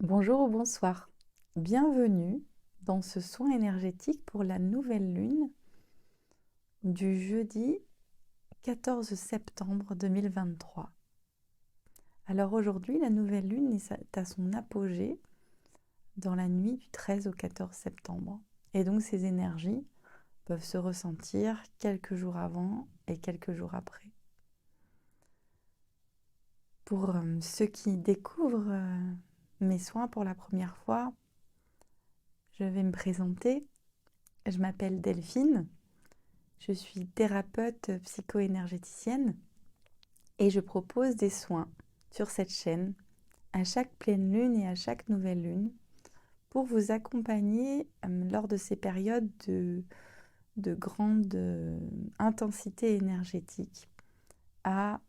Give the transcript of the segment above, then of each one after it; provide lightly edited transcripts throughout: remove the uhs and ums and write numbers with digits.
Bonjour ou bonsoir. Bienvenue dans ce soin énergétique pour la nouvelle lune du jeudi 14 septembre 2023. Alors aujourd'hui, la nouvelle lune est à son apogée dans la nuit du 13 au 14 septembre. Et donc ces énergies peuvent se ressentir quelques jours avant et quelques jours après. Pour ceux qui découvrent mes soins pour la première fois, je vais me présenter. Je m'appelle Delphine. Je suis thérapeute psycho-énergéticienne et je propose des soins sur cette chaîne à chaque pleine lune et à chaque nouvelle lune pour vous accompagner lors de ces périodes de grande intensité énergétique à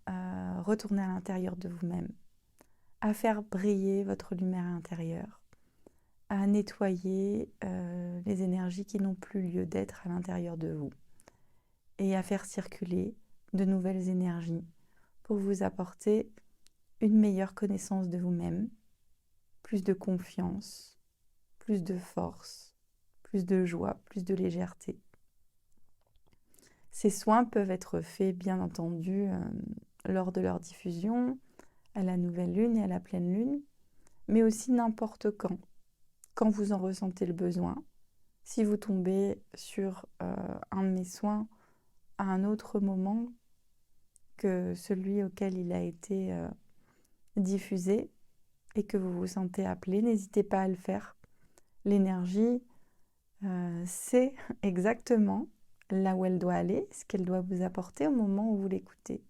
retourner à l'intérieur de vous-même, à faire briller votre lumière intérieure, à nettoyer les énergies qui n'ont plus lieu d'être à l'intérieur de vous et à faire circuler de nouvelles énergies pour vous apporter une meilleure connaissance de vous-même, plus de confiance, plus de force, plus de joie, plus de légèreté. Ces soins peuvent être faits, bien entendu, lors de leur diffusion, à la nouvelle lune et à la pleine lune, mais aussi n'importe quand vous en ressentez le besoin. Si vous tombez sur un de mes soins à un autre moment que celui auquel il a été diffusé et que vous vous sentez appelé, n'hésitez pas à le faire. L'énergie sait exactement là où elle doit aller, ce qu'elle doit vous apporter au moment où vous l'écoutez.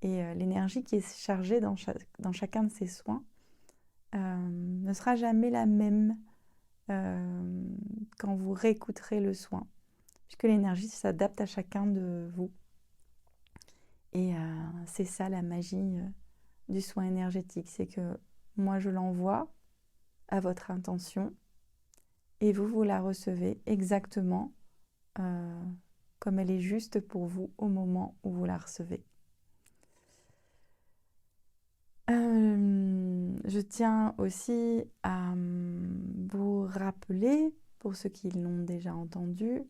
Et l'énergie qui est chargée dans chacun de ces soins ne sera jamais la même quand vous réécouterez le soin, puisque l'énergie s'adapte à chacun de vous. Et c'est ça la magie du soin énergétique, c'est que moi je l'envoie à votre intention et vous la recevez exactement comme elle est juste pour vous au moment où vous la recevez. Je tiens aussi à vous rappeler, pour ceux qui l'ont déjà entendu,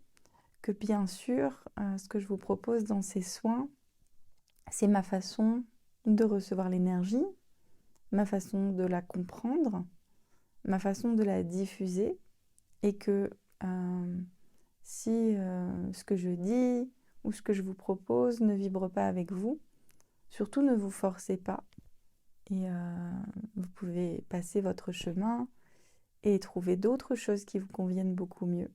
que bien sûr, ce que je vous propose dans ces soins, c'est ma façon de recevoir l'énergie, ma façon de la comprendre, ma façon de la diffuser, et que si ce que je dis ou ce que je vous propose ne vibre pas avec vous, surtout ne vous forcez pas. Et vous pouvez passer votre chemin et trouver d'autres choses qui vous conviennent beaucoup mieux.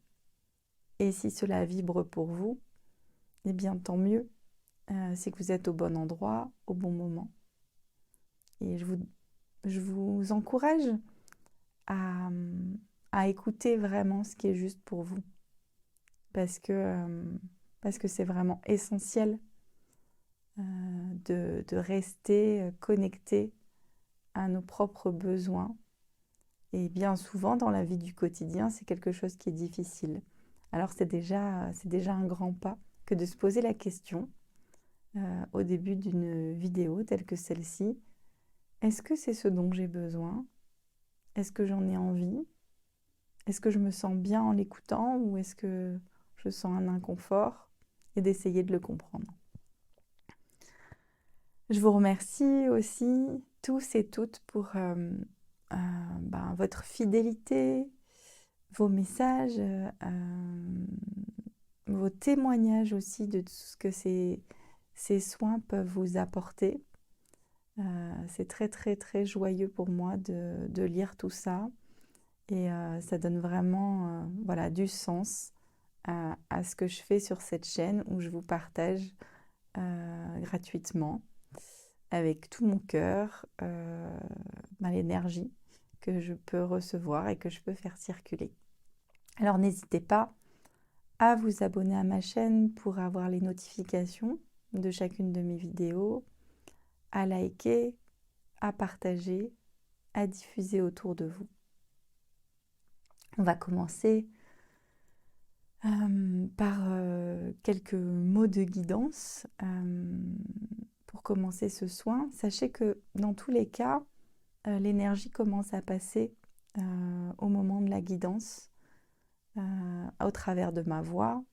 Et si cela vibre pour vous, eh bien tant mieux. C'est que vous êtes au bon endroit, au bon moment. Et je vous encourage à, à écouter vraiment ce qui est juste pour vous. Parce que c'est vraiment essentiel de rester connecté à nos propres besoins. Et bien souvent, dans la vie du quotidien, c'est quelque chose qui est difficile. Alors c'est déjà un grand pas que de se poser la question au début d'une vidéo telle que celle-ci. Est-ce que c'est ce dont j'ai besoin? Est-ce que j'en ai envie? Est-ce que je me sens bien en l'écoutant ou est-ce que je sens un inconfort? Et d'essayer de le comprendre. Je vous remercie aussi tous et toutes pour votre fidélité, vos messages, vos témoignages aussi de tout ce que ces soins peuvent vous apporter. C'est très très très joyeux pour moi de lire tout ça et ça donne vraiment du sens à ce que je fais sur cette chaîne où je vous partage gratuitement avec tout mon cœur l'énergie que je peux recevoir et que je peux faire circuler. Alors n'hésitez pas à vous abonner à ma chaîne pour avoir les notifications de chacune de mes vidéos, à liker, à partager, à diffuser autour de vous. On va commencer par quelques mots de guidance pour commencer ce soin. Sachez que dans tous les cas, l'énergie commence à passer au moment de la guidance, au travers de ma voix,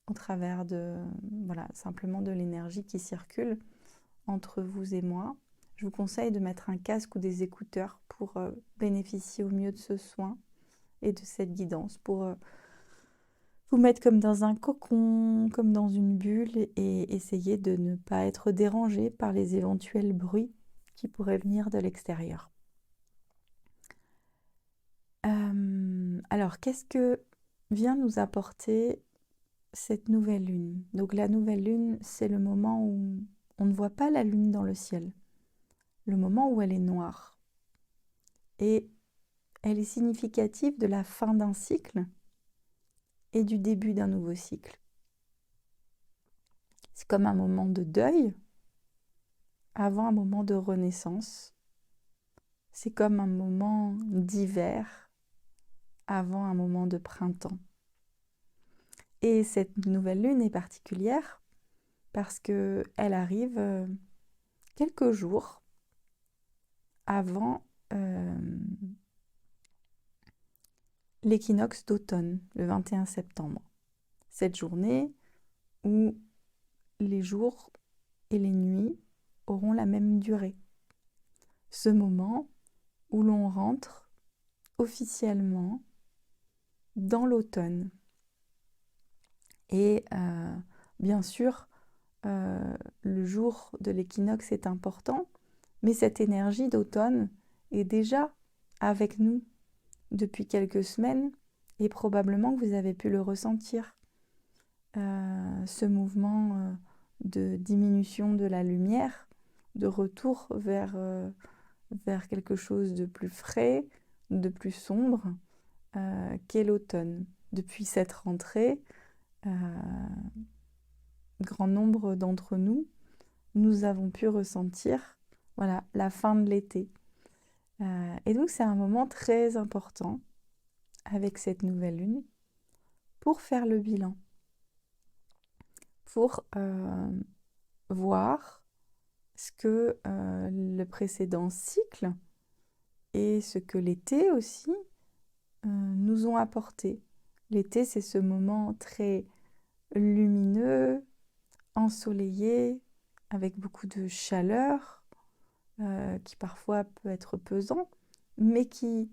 au travers de, voilà, simplement de l'énergie qui circule entre vous et moi. Je vous conseille de mettre un casque ou des écouteurs pour bénéficier au mieux de ce soin et de cette guidance, pour vous mettre comme dans un cocon, comme dans une bulle, et essayer de ne pas être dérangé par les éventuels bruits qui pourraient venir de l'extérieur. Alors, qu'est-ce que vient nous apporter cette nouvelle lune? Donc la nouvelle lune, c'est le moment où on ne voit pas la lune dans le ciel, le moment où elle est noire. Et elle est significative de la fin d'un cycle et du début d'un nouveau cycle. C'est comme un moment de deuil avant un moment de renaissance. C'est comme un moment d'hiver avant un moment de printemps. Et cette nouvelle lune est particulière parce qu'elle arrive quelques jours avant l'équinoxe d'automne, le 21 septembre. Cette journée où les jours et les nuits auront la même durée. Ce moment où l'on rentre officiellement dans l'automne. Et bien sûr, le jour de l'équinoxe est important, mais cette énergie d'automne est déjà avec nous depuis quelques semaines, et probablement que vous avez pu le ressentir. Ce mouvement de diminution de la lumière, de retour vers quelque chose de plus frais, de plus sombre, qu'est l'automne. Depuis cette rentrée, grand nombre d'entre nous, nous avons pu ressentir, voilà, la fin de l'été. Et donc c'est un moment très important avec cette nouvelle lune pour faire le bilan, pour voir ce que le précédent cycle et ce que l'été aussi nous ont apporté. L'été, c'est ce moment très lumineux, ensoleillé, avec beaucoup de chaleur, qui parfois peut être pesant, mais qui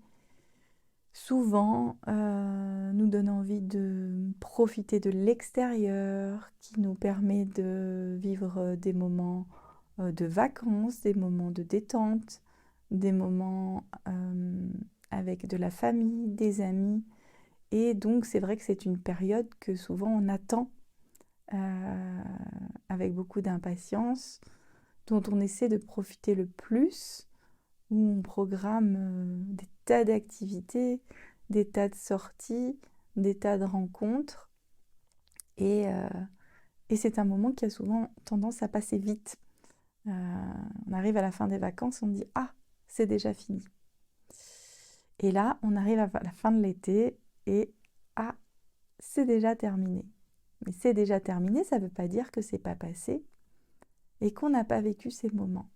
souvent nous donne envie de profiter de l'extérieur, qui nous permet de vivre des moments de vacances, des moments de détente, des moments avec de la famille, des amis. Et donc c'est vrai que c'est une période que souvent on attend avec beaucoup d'impatience, dont on essaie de profiter le plus, où on programme des tas d'activités, des tas de sorties, des tas de rencontres. Et c'est un moment qui a souvent tendance à passer vite. On arrive à la fin des vacances, on dit « Ah, c'est déjà fini ». Et là, on arrive à la fin de l'été et « Ah, c'est déjà terminé ». Mais c'est déjà terminé, ça ne veut pas dire que c'est pas passé et qu'on n'a pas vécu ces moments.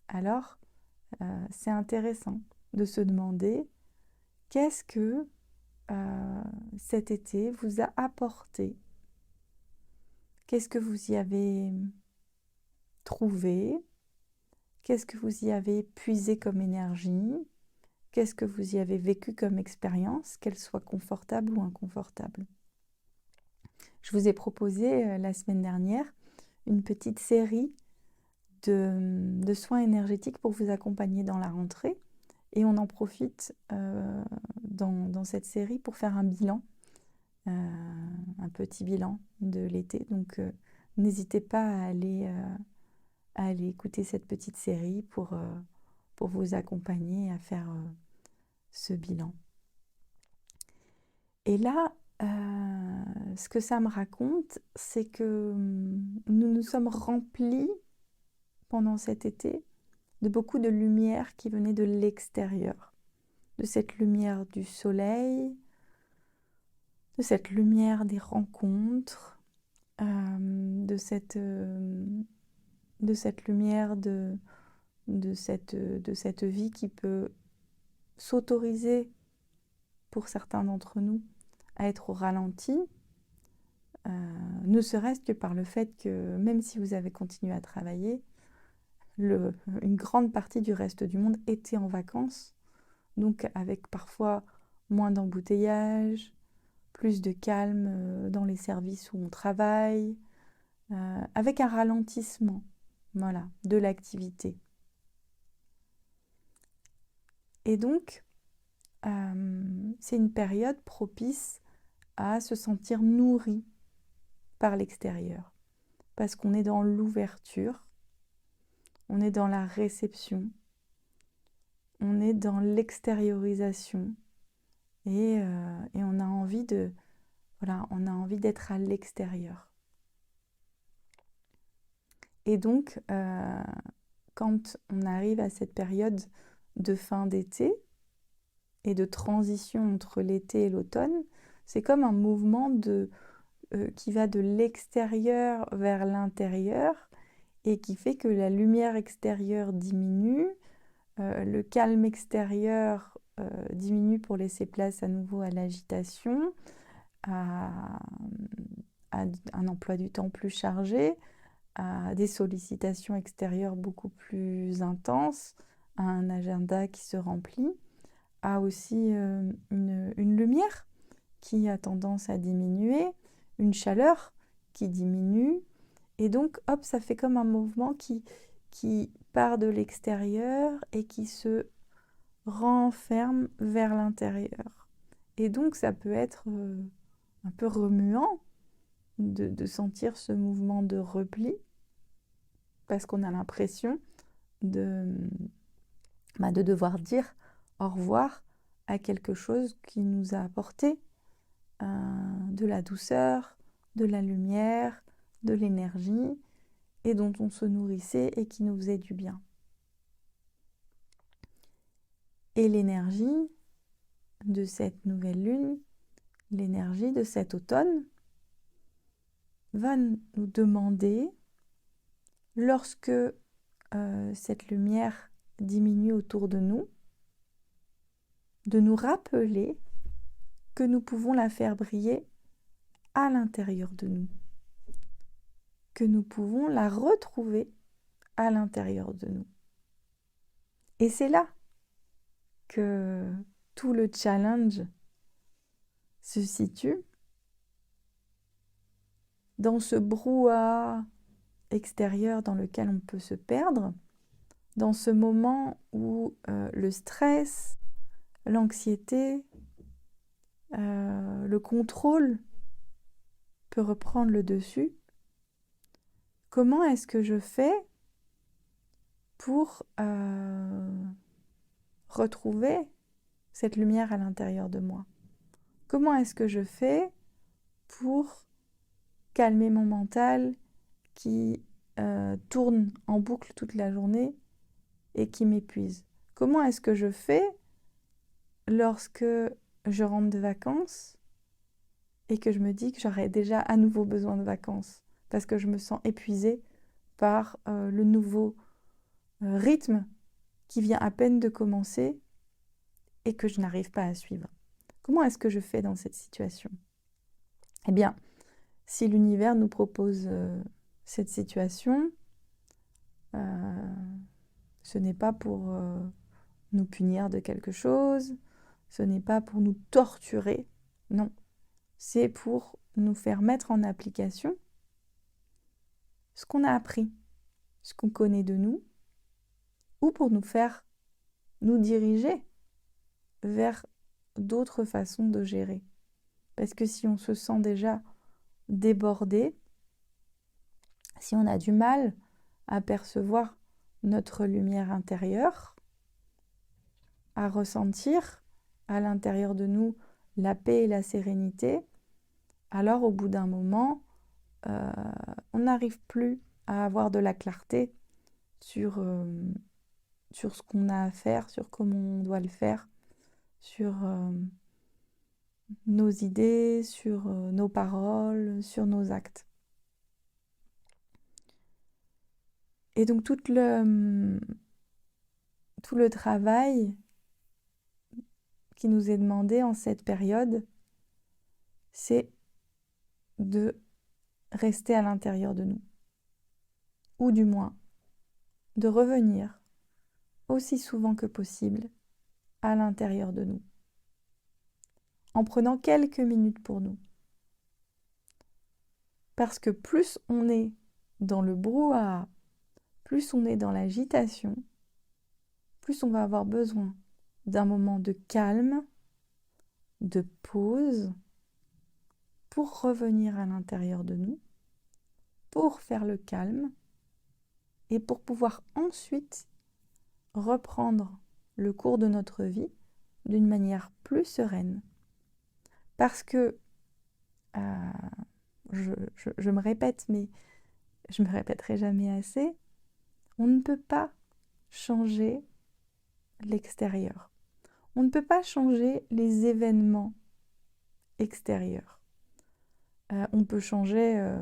Alors, c'est intéressant de se demander qu'est-ce que cet été vous a apporté. Qu'est-ce que vous y avez trouvé? Qu'est-ce que vous y avez puisé comme énergie? Qu'est-ce que vous y avez vécu comme expérience, qu'elle soit confortable ou inconfortable? Je vous ai proposé la semaine dernière une petite série de soins énergétiques pour vous accompagner dans la rentrée. Et on en profite dans cette série pour faire un bilan, un petit bilan de l'été. Donc n'hésitez pas à aller écouter cette petite série pour vous accompagner à faire ce bilan. Et là, ce que ça me raconte, c'est que nous nous sommes remplis pendant cet été de beaucoup de lumière qui venait de l'extérieur, de cette lumière du soleil, de cette lumière des rencontres, de cette lumière de de cette vie qui peut s'autoriser, pour certains d'entre nous, à être au ralenti, ne serait-ce que par le fait que même si vous avez continué à travailler, une grande partie du reste du monde était en vacances, donc avec parfois moins d'embouteillages, plus de calme dans les services où on travaille, avec un ralentissement, voilà, de l'activité. Et donc, c'est une période propice à se sentir nourri par l'extérieur, parce qu'on est dans l'ouverture, on est dans la réception, on est dans l'extériorisation, et on a envie on a envie d'être à l'extérieur. Et donc, quand on arrive à cette période de fin d'été et de transition entre l'été et l'automne, c'est comme un mouvement qui va de l'extérieur vers l'intérieur et qui fait que la lumière extérieure diminue, le calme extérieur diminue pour laisser place à nouveau à l'agitation, à un emploi du temps plus chargé, à des sollicitations extérieures beaucoup plus intenses, à un agenda qui se remplit, à aussi une lumière qui a tendance à diminuer, une chaleur qui diminue. Et donc, hop, ça fait comme un mouvement qui part de l'extérieur et qui se renferme vers l'intérieur. Et donc, ça peut être un peu remuant de sentir ce mouvement de repli, parce qu'on a l'impression de devoir dire au revoir à quelque chose qui nous a apporté de la douceur, de la lumière, de l'énergie, et dont on se nourrissait et qui nous faisait du bien. Et l'énergie de cette nouvelle lune, l'énergie de cet automne, va nous demander, lorsque cette lumière diminue autour de nous, de nous rappeler que nous pouvons la faire briller à l'intérieur de nous, que nous pouvons la retrouver à l'intérieur de nous. Et c'est là que tout le challenge se situe, dans ce brouhaha extérieur dans lequel on peut se perdre, dans ce moment où le stress, l'anxiété, le contrôle peut reprendre le dessus. Comment est-ce que je fais pour retrouver cette lumière à l'intérieur de moi? Comment est-ce que je fais pour calmer mon mental qui tourne en boucle toute la journée et qui m'épuise? Comment est-ce que je fais lorsque je rentre de vacances et que je me dis que j'aurai déjà à nouveau besoin de vacances parce que je me sens épuisée par le nouveau rythme qui vient à peine de commencer et que je n'arrive pas à suivre? Comment est-ce que je fais dans cette situation? Eh bien, si l'univers nous propose cette situation, ce n'est pas pour nous punir de quelque chose, ce n'est pas pour nous torturer, non. C'est pour nous faire mettre en application ce qu'on a appris, ce qu'on connaît de nous, ou pour nous faire nous diriger vers d'autres façons de gérer. Parce que si on se sent déjà débordé, si on a du mal à percevoir notre lumière intérieure, à ressentir à l'intérieur de nous la paix et la sérénité, alors au bout d'un moment, on n'arrive plus à avoir de la clarté sur ce qu'on a à faire, sur comment on doit le faire, sur nos idées, sur nos paroles, sur nos actes. Et donc tout le travail qui nous est demandé en cette période, c'est de rester à l'intérieur de nous. Ou du moins, de revenir aussi souvent que possible à l'intérieur de nous, en prenant quelques minutes pour nous. Parce que plus on est dans le brouhaha, plus on est dans l'agitation, plus on va avoir besoin d'un moment de calme, de pause, pour revenir à l'intérieur de nous, pour faire le calme et pour pouvoir ensuite reprendre le cours de notre vie d'une manière plus sereine. Parce que, je me répète, mais je me répéterai jamais assez, on ne peut pas changer l'extérieur. On ne peut pas changer les événements extérieurs. On peut changer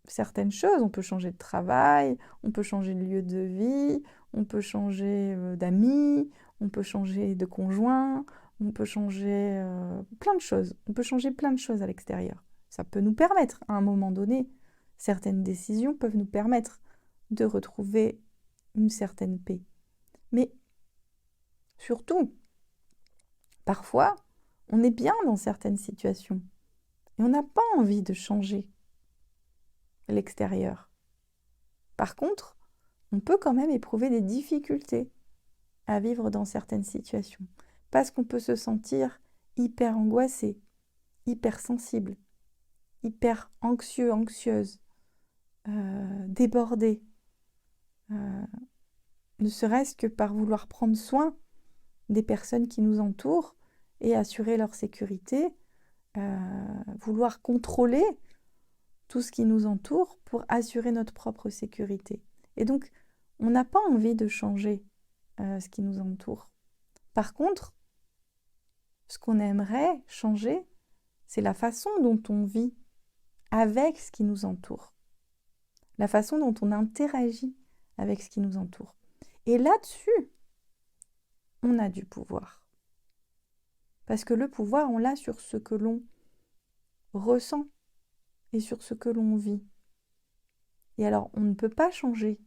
certaines choses, on peut changer de travail, on peut changer de lieu de vie, on peut changer d'amis, on peut changer de conjoint, on peut changer plein de choses. On peut changer plein de choses à l'extérieur. Ça peut nous permettre, à un moment donné, certaines décisions peuvent nous permettre de retrouver une certaine paix. Mais surtout, parfois, on est bien dans certaines situations et on n'a pas envie de changer l'extérieur. Par contre, on peut quand même éprouver des difficultés à vivre dans certaines situations parce qu'on peut se sentir hyper angoissé, hyper sensible, hyper anxieux, anxieuse, débordé, ne serait-ce que par vouloir prendre soin des personnes qui nous entourent et assurer leur sécurité, vouloir contrôler tout ce qui nous entoure pour assurer notre propre sécurité. Et donc, on n'a pas envie de changer ce qui nous entoure. Par contre, ce qu'on aimerait changer, c'est la façon dont on vit avec ce qui nous entoure, la façon dont on interagit avec ce qui nous entoure. Et là-dessus, on a du pouvoir. Parce que le pouvoir, on l'a sur ce que l'on ressent et sur ce que l'on vit. Et alors, on ne peut pas changer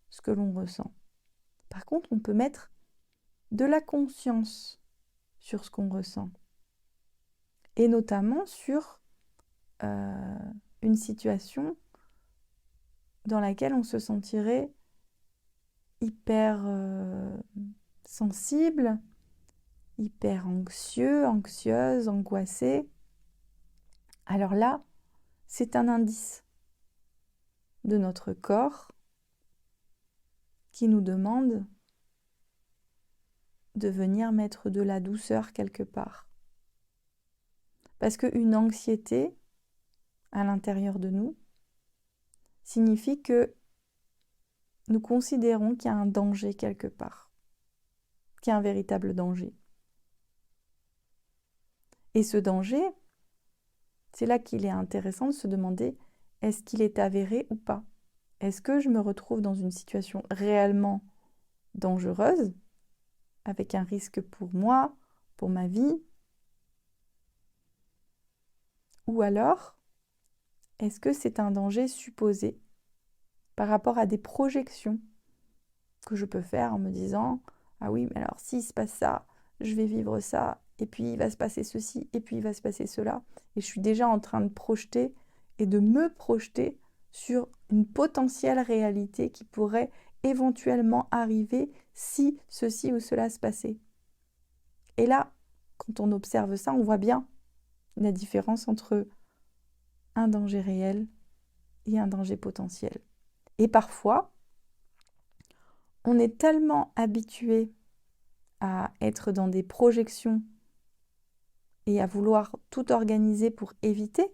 ce que l'on ressent. Par contre, on peut mettre de la conscience sur ce qu'on ressent. Et notamment sur une situation dans laquelle on se sentirait hyper sensible, hyper anxieux, anxieuse, angoissé. Alors là, c'est un indice de notre corps qui nous demande de venir mettre de la douceur quelque part. Parce qu'une anxiété à l'intérieur de nous signifie que nous considérons qu'il y a un danger quelque part, qu'il y a un véritable danger. Et ce danger, c'est là qu'il est intéressant de se demander, est-ce qu'il est avéré ou pas ? Est-ce que je me retrouve dans une situation réellement dangereuse, avec un risque pour moi, pour ma vie ? Ou alors, est-ce que c'est un danger supposé par rapport à des projections que je peux faire en me disant « Ah oui, mais alors s'il se passe ça, je vais vivre ça, et puis il va se passer ceci, et puis il va se passer cela. » Et je suis déjà en train de projeter et de me projeter sur une potentielle réalité qui pourrait éventuellement arriver si ceci ou cela se passait. Et là, quand on observe ça, on voit bien la différence entre un danger réel et un danger potentiel. Et parfois, on est tellement habitué à être dans des projections et à vouloir tout organiser pour éviter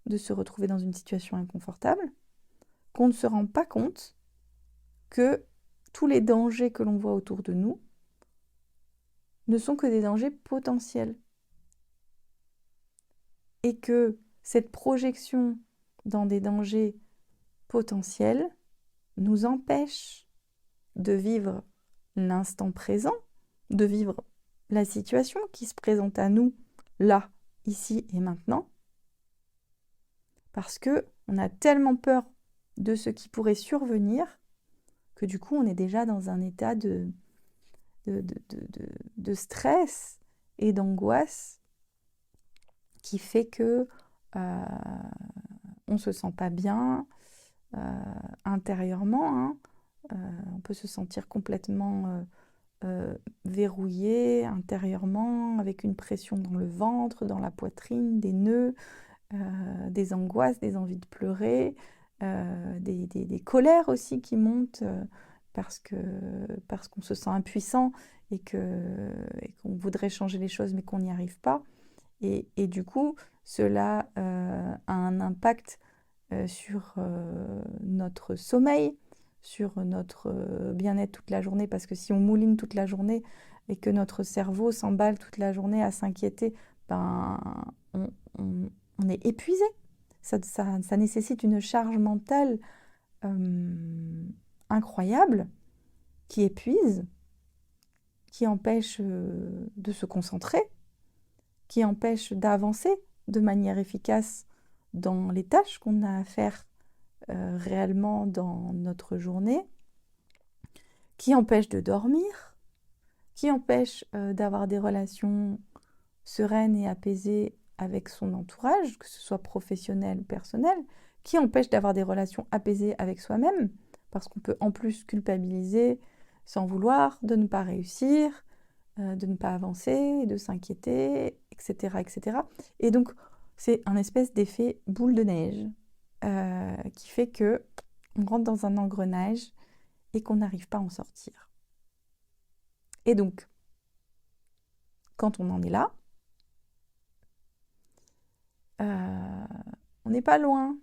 de se retrouver dans une situation inconfortable, qu'on ne se rend pas compte que tous les dangers que l'on voit autour de nous ne sont que des dangers potentiels. Et que cette projection dans des dangers potentiels nous empêche de vivre l'instant présent, de vivre la situation qui se présente à nous, là, ici et maintenant, parce que on a tellement peur de ce qui pourrait survenir que du coup, on est déjà dans un état de stress et d'angoisse qui fait que on ne se sent pas bien intérieurement, hein. On peut se sentir complètement verrouillé intérieurement, avec une pression dans le ventre, dans la poitrine, des nœuds, des angoisses, des envies de pleurer, des colères aussi qui montent parce qu'on se sent impuissant et qu'on voudrait changer les choses mais qu'on n'y arrive pas. Et du coup, cela a un impact sur notre sommeil, sur notre bien-être toute la journée, parce que si on mouline toute la journée et que notre cerveau s'emballe toute la journée à s'inquiéter, ben, on, on- on est épuisé. Ça nécessite une charge mentale incroyable qui épuise, qui empêche de se concentrer, qui empêche d'avancer de manière efficace dans les tâches qu'on a à faire réellement dans notre journée, qui empêche de dormir, qui empêche d'avoir des relations sereines et apaisées avec son entourage, que ce soit professionnel ou personnel, qui empêche d'avoir des relations apaisées avec soi-même, parce qu'on peut en plus culpabiliser sans vouloir de ne pas réussir, de ne pas avancer, de s'inquiéter, etc., etc. Et donc, c'est un espèce d'effet boule de neige qui fait que on rentre dans un engrenage et qu'on n'arrive pas à en sortir. Et donc, quand on en est là, on n'est pas loin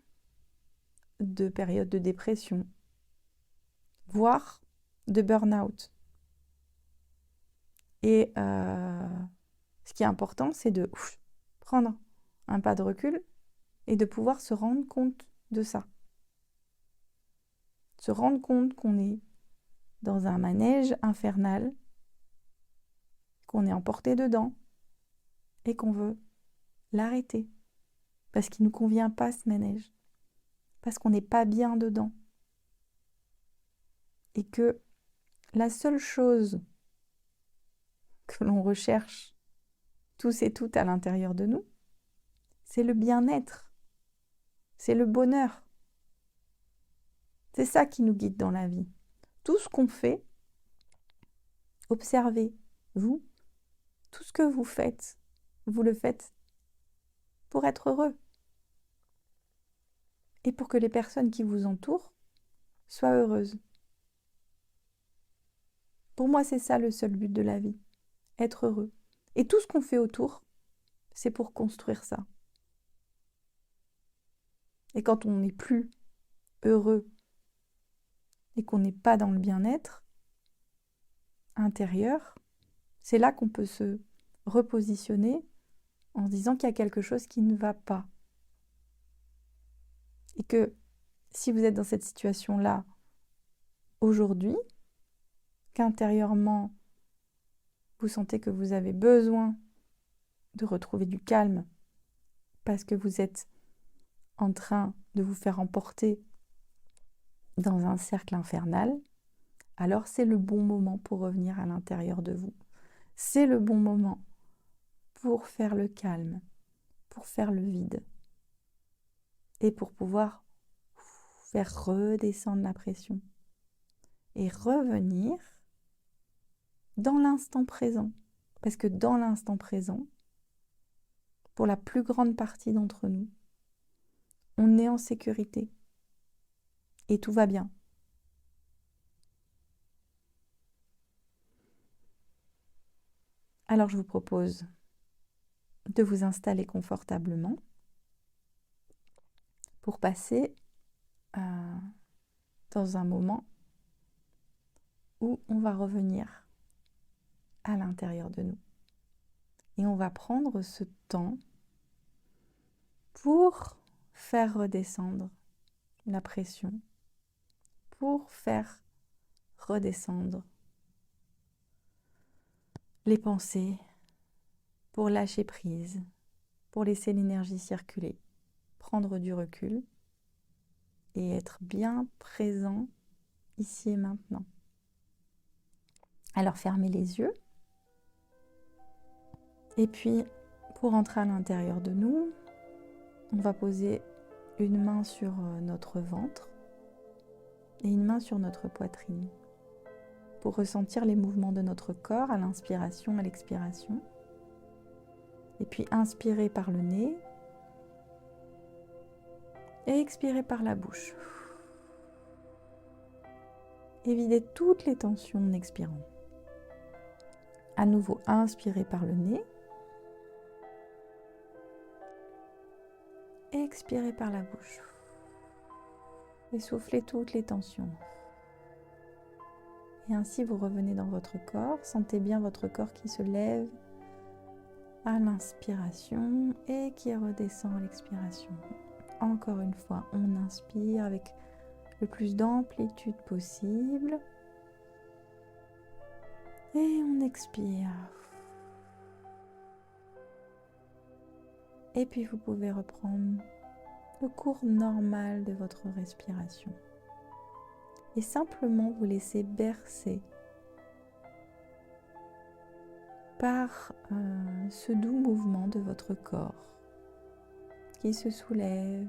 de périodes de dépression, voire de burn-out. Et ce qui est important, c'est de prendre un pas de recul et de pouvoir se rendre compte de ça. Se rendre compte qu'on est dans un manège infernal, qu'on est emporté dedans et qu'on veut l'arrêter. Parce qu'il ne nous convient pas ce manège. Parce qu'on n'est pas bien dedans. Et que la seule chose que l'on recherche tous et toutes à l'intérieur de nous, c'est le bien-être, c'est le bonheur. C'est ça qui nous guide dans la vie. Tout ce qu'on fait, observez, vous, tout ce que vous le faites pour être heureux. Et pour que les personnes qui vous entourent soient heureuses. Pour moi, c'est ça le seul but de la vie, être heureux. Et tout ce qu'on fait autour, c'est pour construire ça. Et quand on n'est plus heureux et qu'on n'est pas dans le bien-être intérieur, c'est là qu'on peut se repositionner en se disant qu'il y a quelque chose qui ne va pas. Et que si vous êtes dans cette situation-là aujourd'hui, qu'intérieurement, vous sentez que vous avez besoin de retrouver du calme parce que vous êtes en train de vous faire emporter dans un cercle infernal, alors c'est le bon moment pour revenir à l'intérieur de vous. C'est le bon moment pour faire le calme, pour faire le vide et pour pouvoir faire redescendre la pression et revenir dans l'instant présent. Parce que dans l'instant présent, pour la plus grande partie d'entre nous, on est en sécurité et tout va bien. Alors je vous propose de vous installer confortablement pour passer dans un moment où on va revenir à l'intérieur de nous. Et on va prendre ce temps pour faire redescendre la pression, pour faire redescendre les pensées, pour lâcher prise, pour laisser l'énergie circuler, prendre du recul et être bien présent ici et maintenant. Alors fermez les yeux et puis pour entrer à l'intérieur de nous, on va poser une main sur notre ventre et une main sur notre poitrine pour ressentir les mouvements de notre corps à l'inspiration, à l'expiration. Et puis inspirez par le nez et expirez par la bouche. Et videz toutes les tensions en expirant. À nouveau, inspirez par le nez. Et expirez par la bouche. Et soufflez toutes les tensions. Et ainsi vous revenez dans votre corps. Sentez bien votre corps qui se lève à l'inspiration et qui redescend à l'expiration. Encore une fois, on inspire avec le plus d'amplitude possible. Et on expire. Et puis vous pouvez reprendre le cours normal de votre respiration. Et simplement vous laisser bercer par ce doux mouvement de votre corps qui se soulève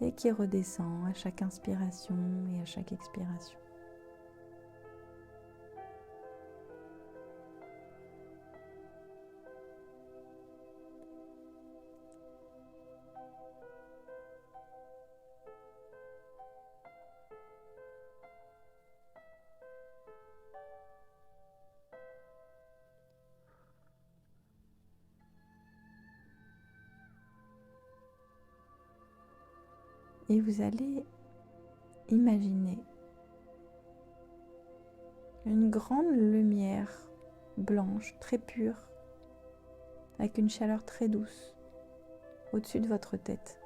et qui redescend à chaque inspiration et à chaque expiration. Et vous allez imaginer une grande lumière blanche, très pure, avec une chaleur très douce au-dessus de votre tête.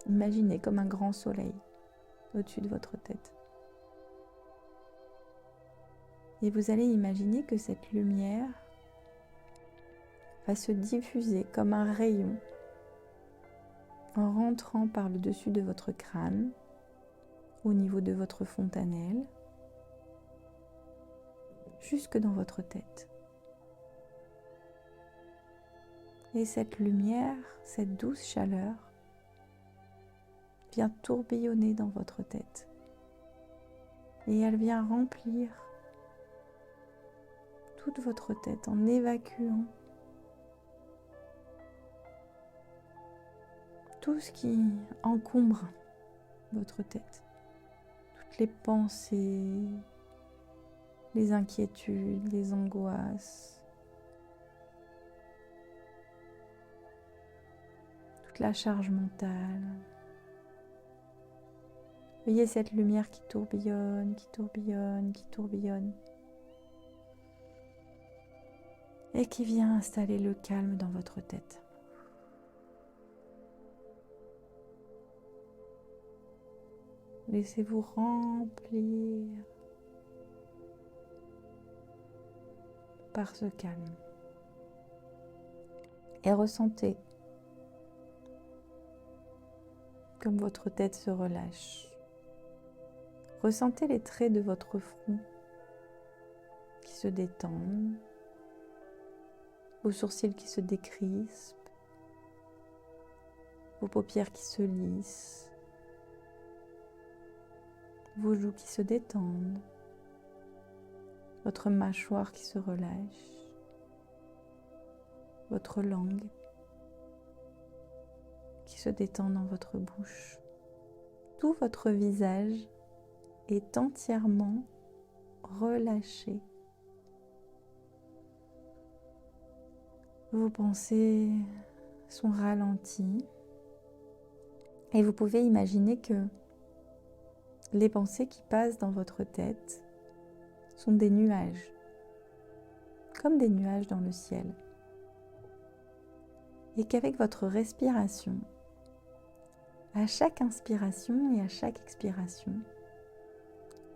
Imaginez comme un grand soleil au-dessus de votre tête. Et vous allez imaginer que cette lumière va se diffuser comme un rayon en rentrant par le dessus de votre crâne, au niveau de votre fontanelle, jusque dans votre tête. Et cette lumière, cette douce chaleur, vient tourbillonner dans votre tête. Et elle vient remplir toute votre tête en évacuant tout ce qui encombre votre tête. Toutes les pensées, les inquiétudes, les angoisses, toute la charge mentale. Voyez cette lumière qui tourbillonne, qui tourbillonne, qui tourbillonne. Et qui vient installer le calme dans votre tête. Laissez-vous remplir par ce calme. Et ressentez comme votre tête se relâche. Ressentez les traits de votre front qui se détendent, vos sourcils qui se décrispent, vos paupières qui se lissent, vos joues qui se détendent, votre mâchoire qui se relâche, votre langue qui se détend dans votre bouche. Tout votre visage est entièrement relâché. Vos pensées sont ralenties et vous pouvez imaginer que les pensées qui passent dans votre tête sont des nuages, comme des nuages dans le ciel. Et qu'avec votre respiration, à chaque inspiration et à chaque expiration,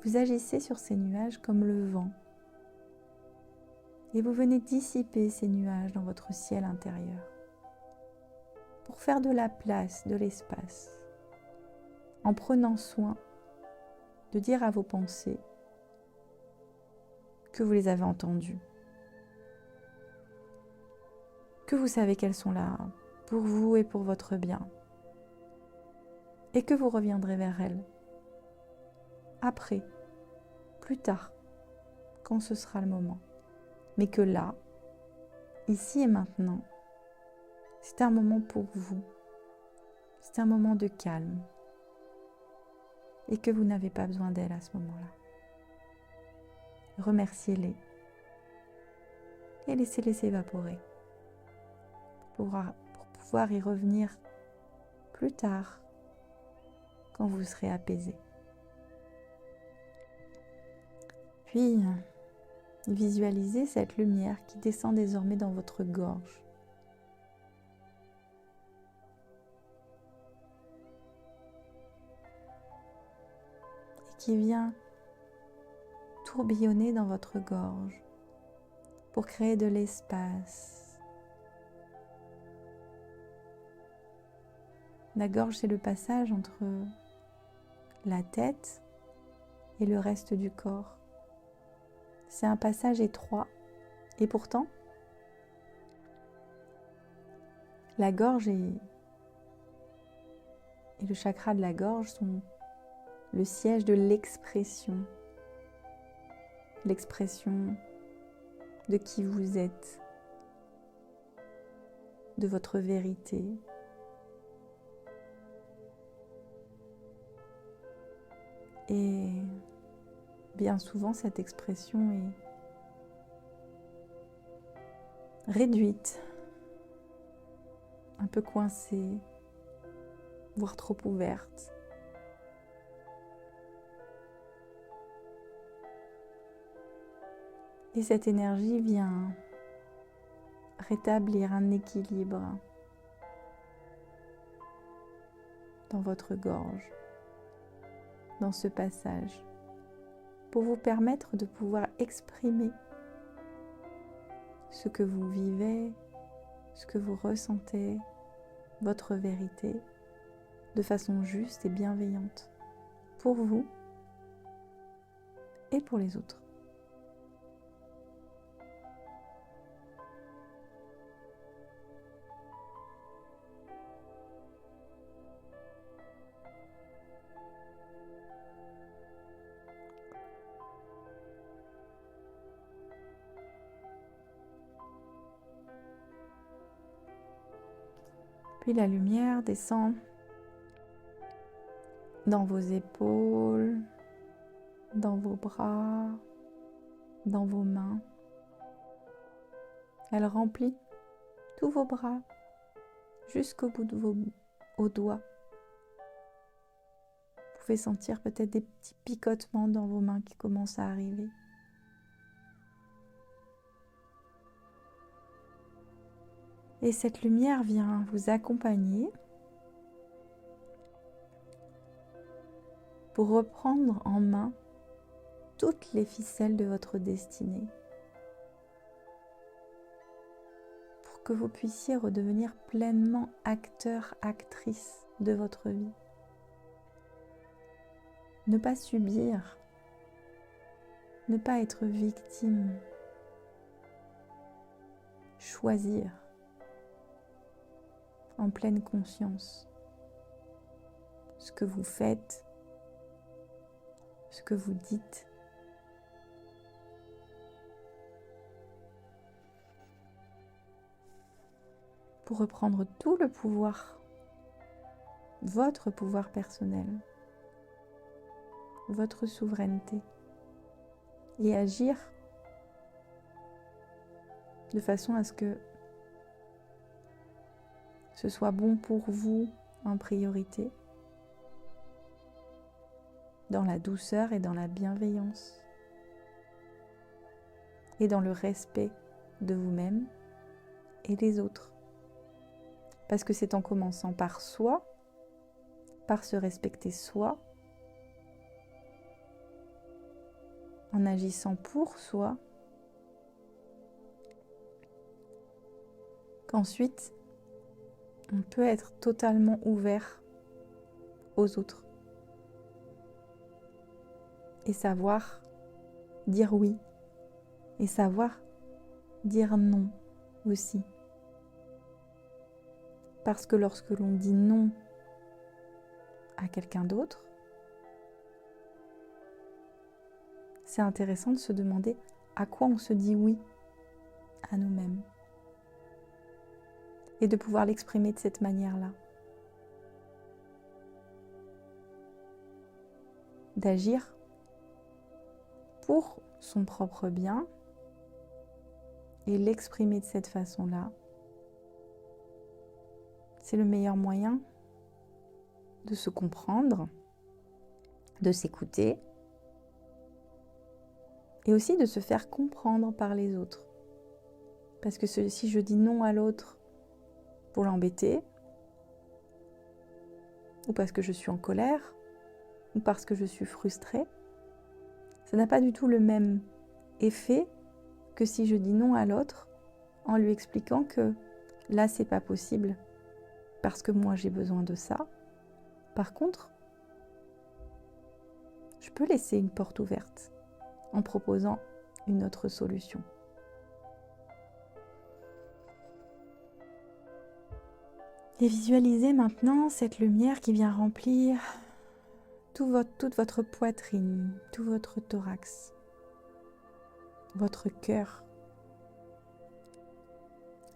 vous agissez sur ces nuages comme le vent. Et vous venez dissiper ces nuages dans votre ciel intérieur pour faire de la place, de l'espace, en prenant soin de dire à vos pensées que vous les avez entendues, que vous savez qu'elles sont là pour vous et pour votre bien, et que vous reviendrez vers elles après, plus tard, quand ce sera le moment. Mais que là, ici et maintenant, c'est un moment pour vous, c'est un moment de calme, et que vous n'avez pas besoin d'elles à ce moment-là. Remerciez-les et laissez-les s'évaporer pour pouvoir y revenir plus tard quand vous serez apaisé. Puis, visualisez cette lumière qui descend désormais dans votre gorge. Et qui vient tourbillonner dans votre gorge pour créer de l'espace. La gorge, c'est le passage entre la tête et le reste du corps. C'est un passage étroit et pourtant, la gorge et le chakra de la gorge sont le siège de l'expression de qui vous êtes, de votre vérité. Et bien souvent, cette expression est réduite, un peu coincée, voire trop ouverte. Et cette énergie vient rétablir un équilibre dans votre gorge, dans ce passage, pour vous permettre de pouvoir exprimer ce que vous vivez, ce que vous ressentez, votre vérité, de façon juste et bienveillante, pour vous et pour les autres. Puis la lumière descend dans vos épaules, dans vos bras, dans vos mains. Elle remplit tous vos bras jusqu'au bout de vos doigts. Vous pouvez sentir peut-être des petits picotements dans vos mains qui commencent à arriver. Et cette lumière vient vous accompagner pour reprendre en main toutes les ficelles de votre destinée, pour que vous puissiez redevenir pleinement acteur, actrice de votre vie. Ne pas subir, ne pas être victime, choisir en pleine conscience ce que vous faites, ce que vous dites. Pour reprendre tout le pouvoir, votre pouvoir personnel, votre souveraineté, et agir de façon à ce que ce soit bon pour vous en priorité, dans la douceur et dans la bienveillance, et dans le respect de vous-même et des autres. Parce que c'est en commençant par soi, par se respecter soi, en agissant pour soi, qu'ensuite, on peut être totalement ouvert aux autres et savoir dire oui et savoir dire non aussi. Parce que lorsque l'on dit non à quelqu'un d'autre, c'est intéressant de se demander à quoi on se dit oui à nous-mêmes et de pouvoir l'exprimer de cette manière-là. D'agir pour son propre bien et l'exprimer de cette façon-là, c'est le meilleur moyen de se comprendre, de s'écouter et aussi de se faire comprendre par les autres. Parce que si je dis non à l'autre pour l'embêter, ou parce que je suis en colère, ou parce que je suis frustrée, ça n'a pas du tout le même effet que si je dis non à l'autre en lui expliquant que là c'est pas possible parce que moi j'ai besoin de ça. Par contre, je peux laisser une porte ouverte en proposant une autre solution. Et visualisez maintenant cette lumière qui vient remplir toute votre poitrine, tout votre thorax, votre cœur,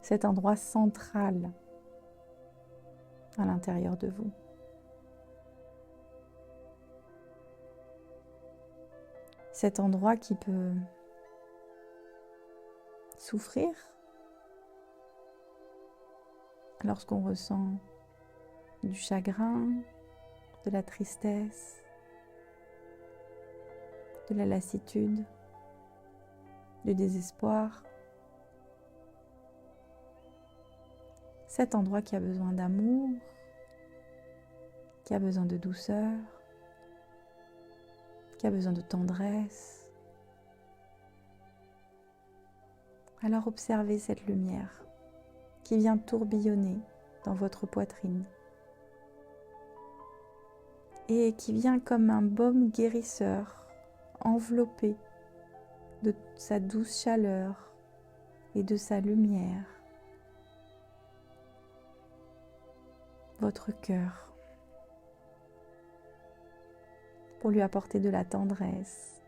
cet endroit central à l'intérieur de vous. Cet endroit qui peut souffrir lorsqu'on ressent du chagrin, de la tristesse, de la lassitude, du désespoir. Cet endroit qui a besoin d'amour, qui a besoin de douceur, qui a besoin de tendresse. Alors observez cette lumière qui vient tourbillonner dans votre poitrine et qui vient comme un baume guérisseur enveloppé de sa douce chaleur et de sa lumière. Votre cœur, pour lui apporter de la tendresse,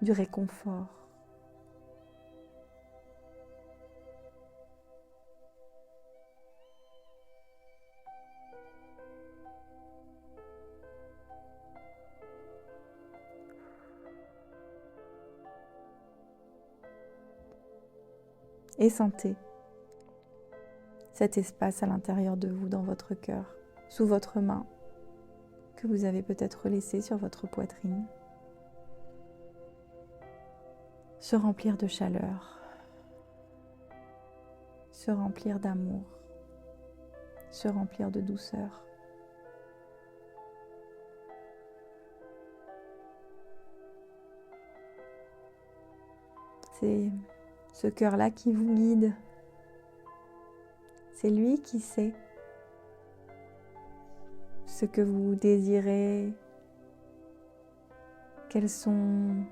du réconfort. Et sentez cet espace à l'intérieur de vous, dans votre cœur, sous votre main, que vous avez peut-être laissé sur votre poitrine, se remplir de chaleur, se remplir d'amour, se remplir de douceur. C'est ce cœur-là qui vous guide. C'est lui qui sait ce que vous désirez, quels sont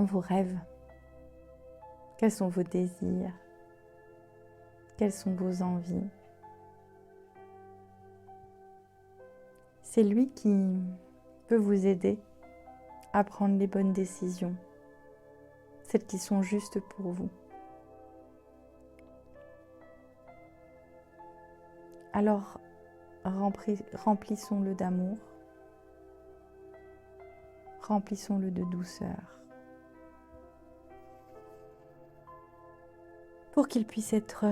vos rêves, quels sont vos désirs, quelles sont vos envies. C'est lui qui peut vous aider à prendre les bonnes décisions, celles qui sont justes pour vous. Alors, remplissons-le d'amour, remplissons-le de douceur, pour qu'il puisse être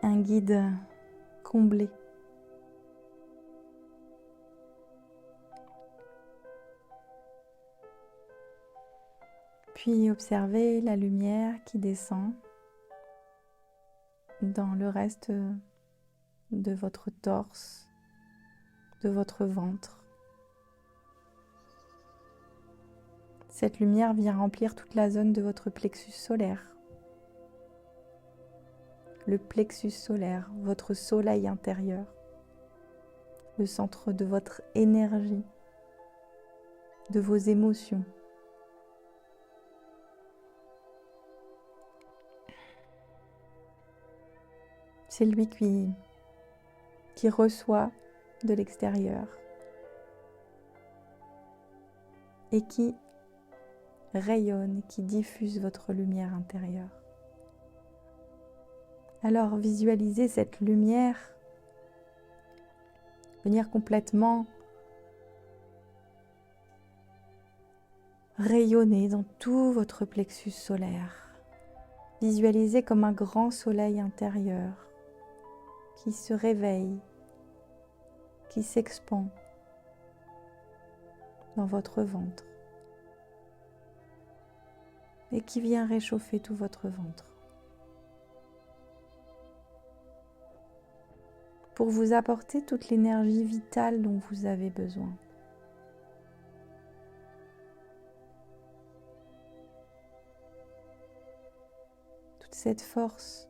un guide comblé. Puis observez la lumière qui descend dans le reste de votre torse, de votre ventre. Cette lumière vient remplir toute la zone de votre plexus solaire. Le plexus solaire, votre soleil intérieur, le centre de votre énergie, de vos émotions. C'est lui qui reçoit de l'extérieur et qui rayonne, qui diffuse votre lumière intérieure. Alors visualisez cette lumière venir complètement rayonner dans tout votre plexus solaire. Visualisez comme un grand soleil intérieur qui se réveille, qui s'expand dans votre ventre et qui vient réchauffer tout votre ventre pour vous apporter toute l'énergie vitale dont vous avez besoin. Toute cette force,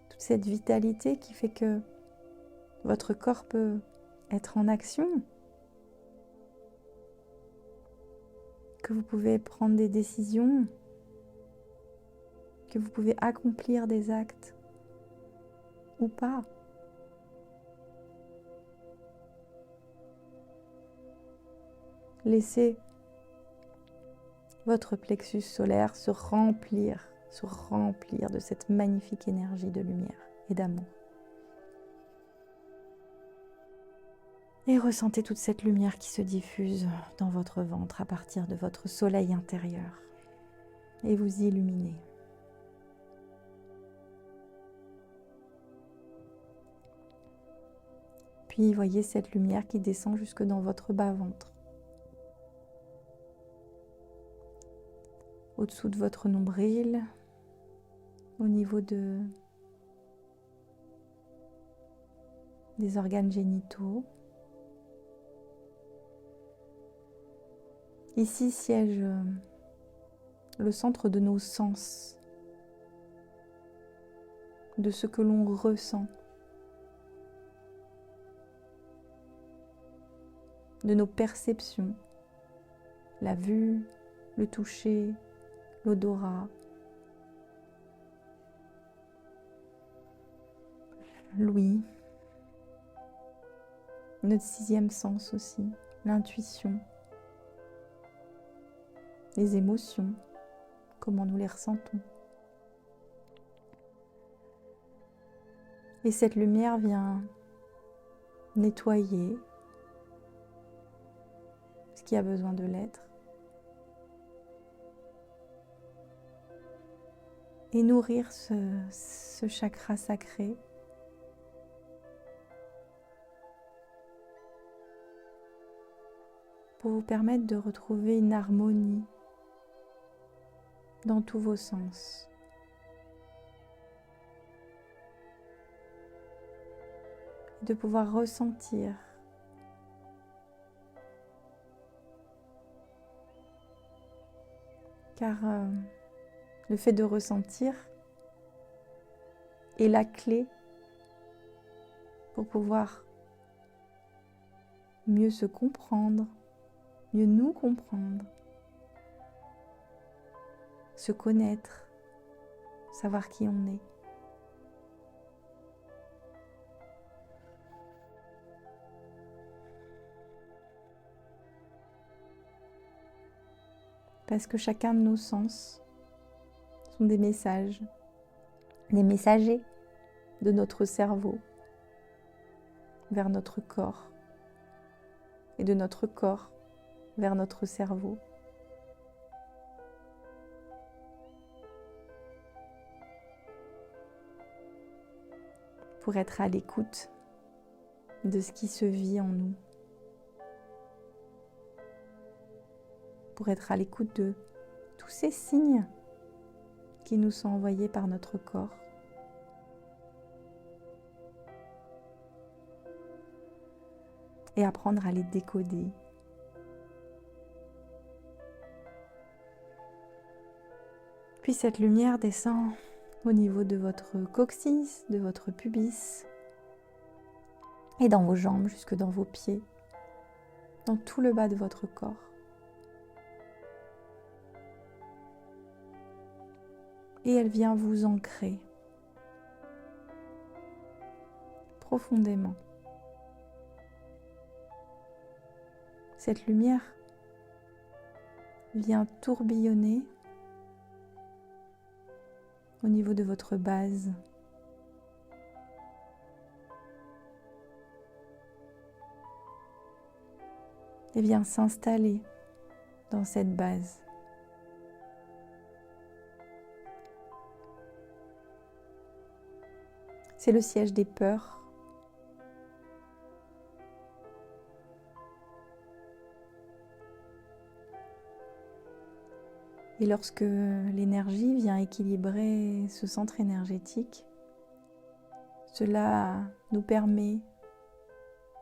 toute cette vitalité qui fait que votre corps peut être en action, que vous pouvez prendre des décisions, que vous pouvez accomplir des actes ou pas. Laissez votre plexus solaire se remplir de cette magnifique énergie de lumière et d'amour. Et ressentez toute cette lumière qui se diffuse dans votre ventre à partir de votre soleil intérieur et vous illuminez. Puis voyez cette lumière qui descend jusque dans votre bas-ventre, au-dessous de votre nombril, au niveau des organes génitaux. Ici siège le centre de nos sens, de ce que l'on ressent, de nos perceptions, la vue, le toucher, l'odorat, l'ouïe, notre sixième sens aussi, l'intuition, les émotions, comment nous les ressentons. Et cette lumière vient nettoyer ce qui a besoin de l'être et nourrir ce chakra sacré pour vous permettre de retrouver une harmonie dans tous vos sens. De pouvoir ressentir car le fait de ressentir est la clé pour pouvoir mieux se comprendre, mieux nous comprendre, se connaître, savoir qui on est. Parce que chacun de nos sens sont des messages, des messagers de notre cerveau vers notre corps et de notre corps vers notre cerveau. Pour être à l'écoute de ce qui se vit en nous. Pour être à l'écoute de tous ces signes qui nous sont envoyés par notre corps. Et apprendre à les décoder. Puis cette lumière descend au niveau de votre coccyx, de votre pubis et dans vos jambes jusque dans vos pieds, dans tout le bas de votre corps. Et elle vient vous ancrer profondément. Cette lumière vient tourbillonner au niveau de votre base. Et vient s'installer dans cette base. C'est le siège des peurs. Et lorsque l'énergie vient équilibrer ce centre énergétique, cela nous permet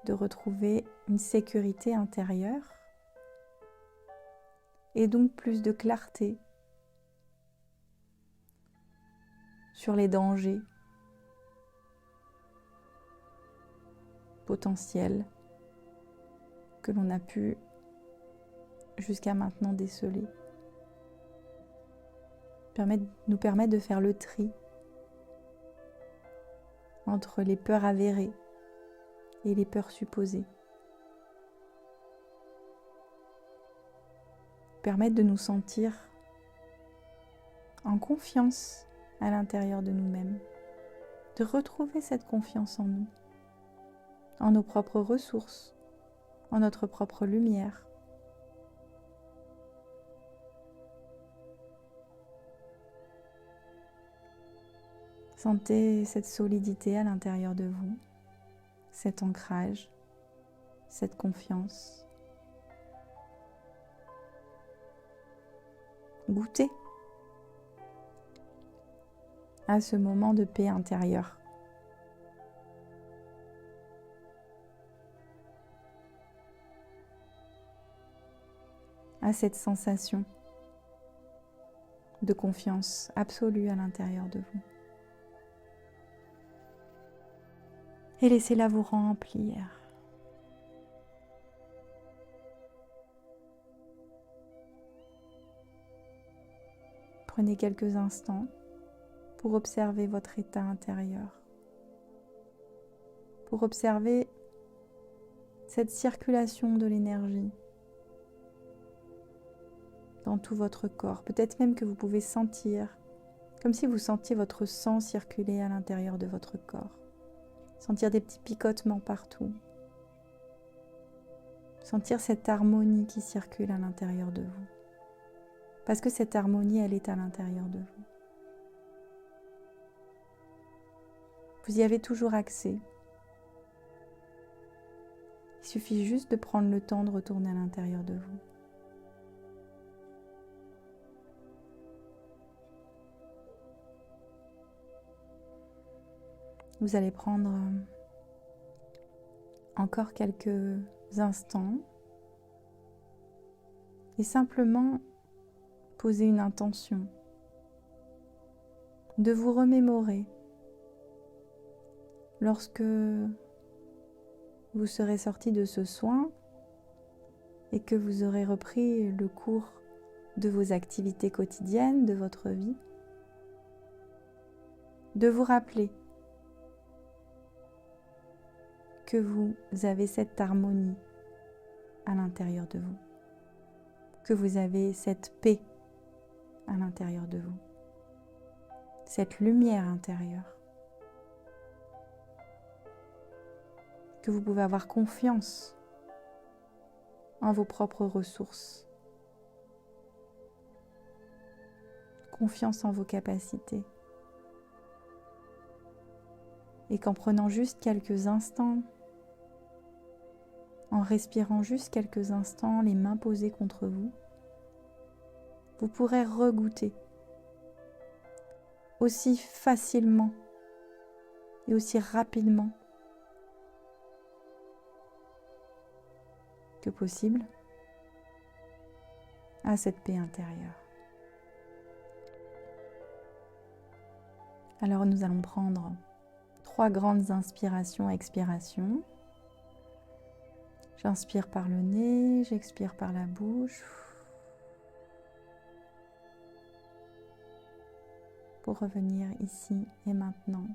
de retrouver une sécurité intérieure et donc plus de clarté sur les dangers potentiels que l'on a pu jusqu'à maintenant déceler. Nous permet de faire le tri entre les peurs avérées et les peurs supposées. Permettre de nous sentir en confiance à l'intérieur de nous-mêmes, de retrouver cette confiance en nous, en nos propres ressources, en notre propre lumière. Sentez cette solidité à l'intérieur de vous, cet ancrage, cette confiance. Goûtez à ce moment de paix intérieure. À cette sensation de confiance absolue à l'intérieur de vous. Et laissez-la vous remplir. Prenez quelques instants pour observer votre état intérieur, pour observer cette circulation de l'énergie dans tout votre corps. Peut-être même que vous pouvez sentir, comme si vous sentiez votre sang circuler à l'intérieur de votre corps. Sentir des petits picotements partout. Sentir cette harmonie qui circule à l'intérieur de vous. Parce que cette harmonie, elle est à l'intérieur de vous. Vous y avez toujours accès. Il suffit juste de prendre le temps de retourner à l'intérieur de vous. Vous allez prendre encore quelques instants et simplement poser une intention de vous remémorer lorsque vous serez sorti de ce soin et que vous aurez repris le cours de vos activités quotidiennes, de votre vie, de vous rappeler que vous avez cette harmonie à l'intérieur de vous, que vous avez cette paix à l'intérieur de vous, cette lumière intérieure, que vous pouvez avoir confiance en vos propres ressources, confiance en vos capacités, et qu'en prenant juste quelques instants, en respirant juste quelques instants, les mains posées contre vous, vous pourrez regoûter aussi facilement et aussi rapidement que possible à cette paix intérieure. Alors nous allons prendre 3 grandes inspirations, expirations. J'inspire par le nez, j'expire par la bouche. Pour revenir ici et maintenant,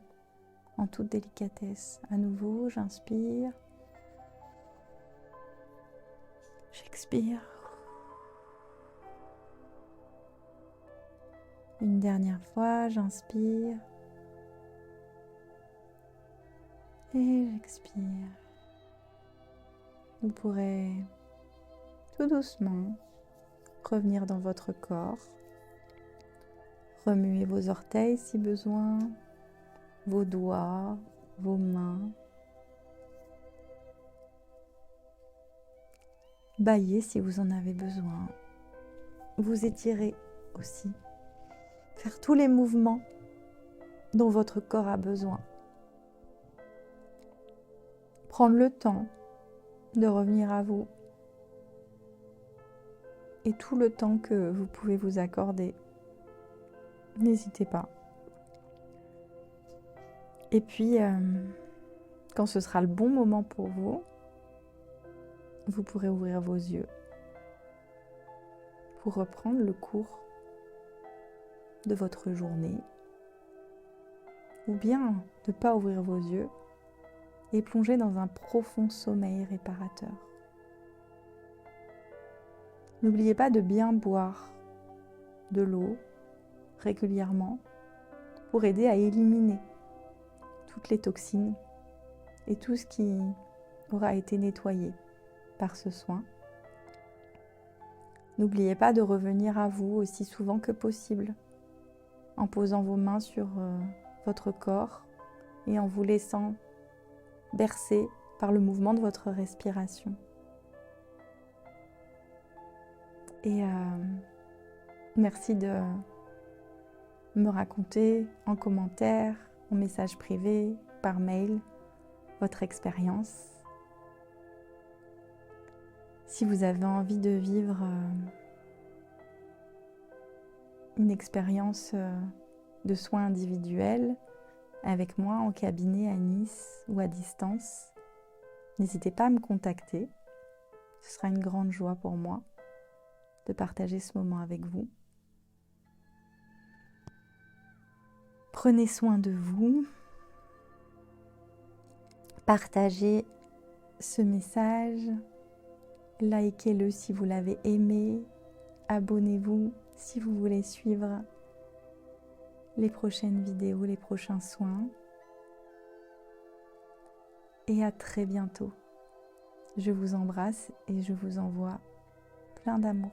en toute délicatesse. À nouveau, j'inspire. J'expire. Une dernière fois, j'inspire. Et j'expire. Vous pourrez tout doucement revenir dans votre corps. Remuez vos orteils si besoin, vos doigts, vos mains. Bâillez si vous en avez besoin. Vous étirez aussi. Faire tous les mouvements dont votre corps a besoin. Prendre le temps de revenir à vous et tout le temps que vous pouvez vous accorder. N'hésitez pas. Et puis, quand ce sera le bon moment pour vous, vous pourrez ouvrir vos yeux pour reprendre le cours de votre journée, ou bien ne pas ouvrir vos yeux et plonger dans un profond sommeil réparateur. N'oubliez pas de bien boire de l'eau régulièrement pour aider à éliminer toutes les toxines et tout ce qui aura été nettoyé par ce soin. N'oubliez pas de revenir à vous aussi souvent que possible en posant vos mains sur votre corps et en vous laissant bercer par le mouvement de votre respiration. Et merci de me raconter en commentaire, en message privé, par mail, votre expérience. Si vous avez envie de vivre une expérience de soins individuels avec moi en cabinet à Nice ou à distance, n'hésitez pas à me contacter. Ce sera une grande joie pour moi de partager ce moment avec vous. Prenez soin de vous. Partagez ce message. Likez-le si vous l'avez aimé. Abonnez-vous si vous voulez suivre les prochaines vidéos, les prochains soins. Et à très bientôt. Je vous embrasse et je vous envoie plein d'amour.